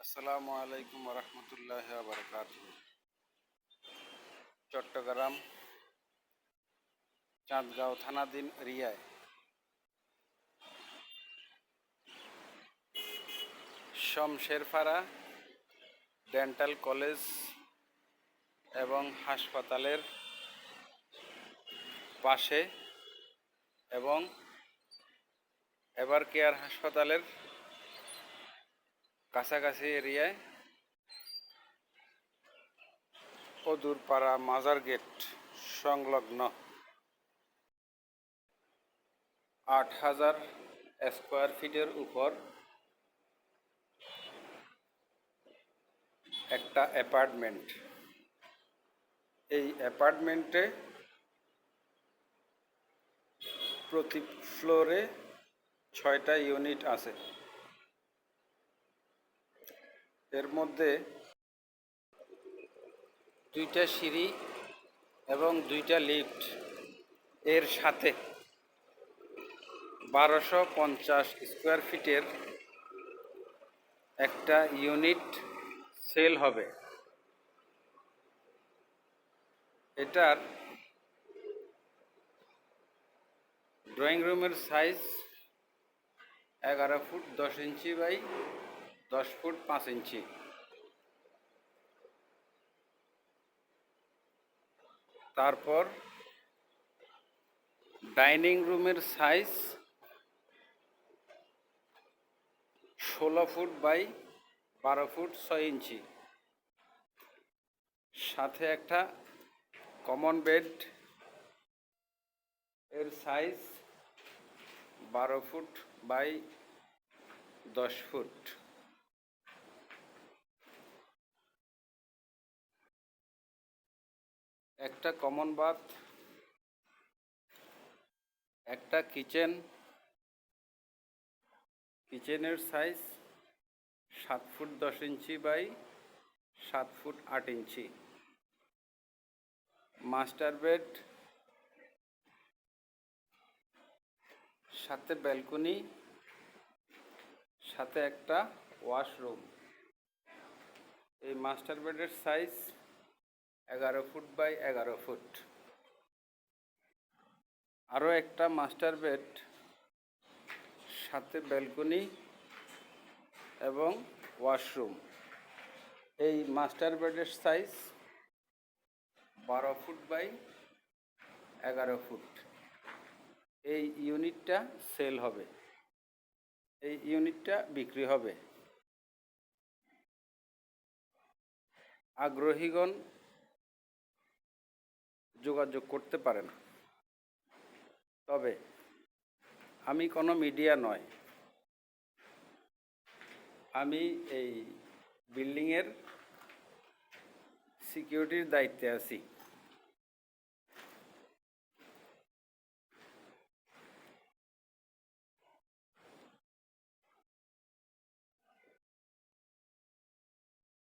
আসসালামু আলাইকুম রহমতুল্লাহ বারকাতুহু। চট্টগ্রাম চাঁদগাঁও থানাধীন এরিয়ায় শমশেরপাড়া ডেন্টাল কলেজ এবং হাসপাতালের পাশে এবং এভার কেয়ার হাসপাতালের কাছাকাছি এরিয়ায় অদূরপাড়া মাজার গেট সংলগ্ন ৮,০০০ স্কোয়ার ফিটের উপর একটা অ্যাপার্টমেন্ট। এই অ্যাপার্টমেন্টে প্রতি ফ্লোরে ৬টা ইউনিট আছে। এর মধ্যে 2টা সিঁড়ি এবং 2টা লিফট, এর সাথে ১২৫০ স্কোয়ার ফিটের একটা ইউনিট সেল হবে। এটার ড্রয়িং রুমের size 11 foot 10 inch by 10 foot 5 inch. তারপর ডাইনিং রুমের size 16 foot by 12 foot 6 inch. সাথে একটা কমন বেড, এর সাইজ 12 ফুট বাই 10 ফুট। একটা কমন বাথ, একটা কিচেন। কিচেনের size 7 foot 10 inch by 7 foot 8 inch. Master bed, সাথে ব্যালকনি, সাথে একটা ওয়াশরুম। এই মাস্টার বেডের সাইজ 11 ফুট বাই 11 ফুট। আরও একটা মাস্টার বেড, সাথে ব্যালকনি এবং ওয়াশরুম। এই মাস্টার বেডের সাইজ 12 ফুট বাই 11 ফুট। এই ইউনিটটা সেল হবে, এই ইউনিটটা বিক্রি হবে। আগ্রহীগণ যোগাযোগ করতে পারেন। তবে আমি কোনো মিডিয়া নয়, আমি এই বিল্ডিংয়ের সিকিউরিটির দায়িত্বে আছি।